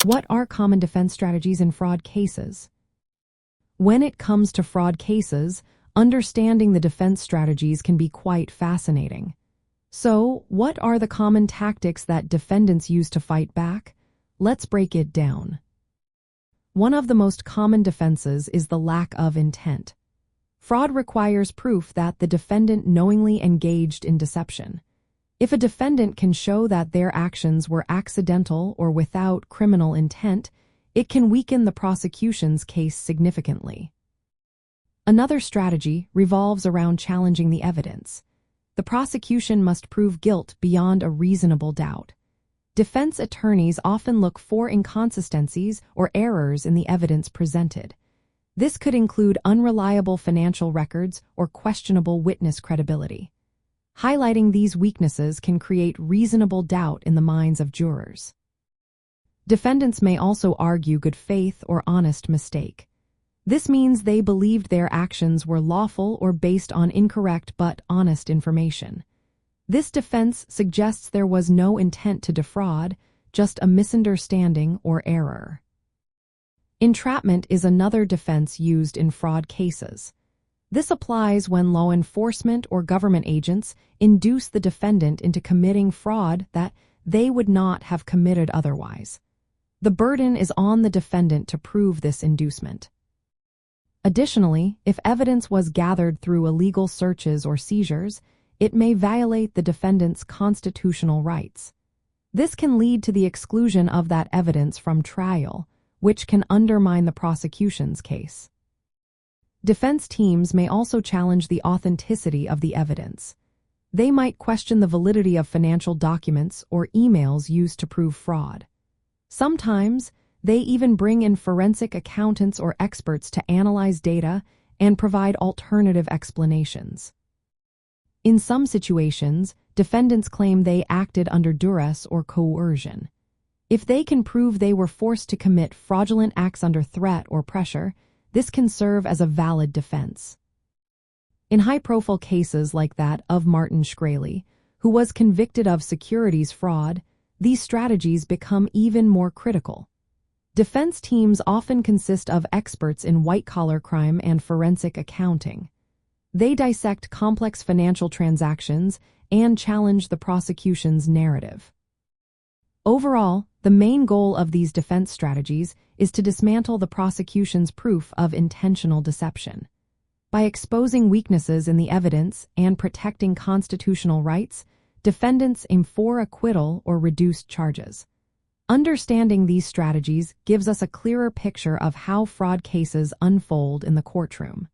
What are common defense strategies in fraud cases? When it comes to fraud cases, understanding the defense strategies can be quite fascinating. So, what are the common tactics that defendants use to fight back? Let's break it down. One of the most common defenses is the lack of intent. Fraud requires proof that the defendant knowingly engaged in deception. If a defendant can show that their actions were accidental or without criminal intent, it can weaken the prosecution's case significantly. Another strategy revolves around challenging the evidence. The prosecution must prove guilt beyond a reasonable doubt. Defense attorneys often look for inconsistencies or errors in the evidence presented. This could include unreliable financial records or questionable witness credibility. Highlighting these weaknesses can create reasonable doubt in the minds of jurors. Defendants may also argue good faith or honest mistake. This means they believed their actions were lawful or based on incorrect but honest information. This defense suggests there was no intent to defraud, just a misunderstanding or error. Entrapment is another defense used in fraud cases. This applies when law enforcement or government agents induce the defendant into committing fraud that they would not have committed otherwise. The burden is on the defendant to prove this inducement. Additionally, if evidence was gathered through illegal searches or seizures, it may violate the defendant's constitutional rights. This can lead to the exclusion of that evidence from trial, which can undermine the prosecution's case. Defense teams may also challenge the authenticity of the evidence. They might question the validity of financial documents or emails used to prove fraud. Sometimes, they even bring in forensic accountants or experts to analyze data and provide alternative explanations. In some situations, defendants claim they acted under duress or coercion. If they can prove they were forced to commit fraudulent acts under threat or pressure, this can serve as a valid defense. In high-profile cases like that of Martin Shkreli, who was convicted of securities fraud, these strategies become even more critical. Defense teams often consist of experts in white-collar crime and forensic accounting. They dissect complex financial transactions and challenge the prosecution's narrative. Overall, the main goal of these defense strategies is to dismantle the prosecution's proof of intentional deception. By exposing weaknesses in the evidence and protecting constitutional rights, defendants aim for acquittal or reduced charges. Understanding these strategies gives us a clearer picture of how fraud cases unfold in the courtroom.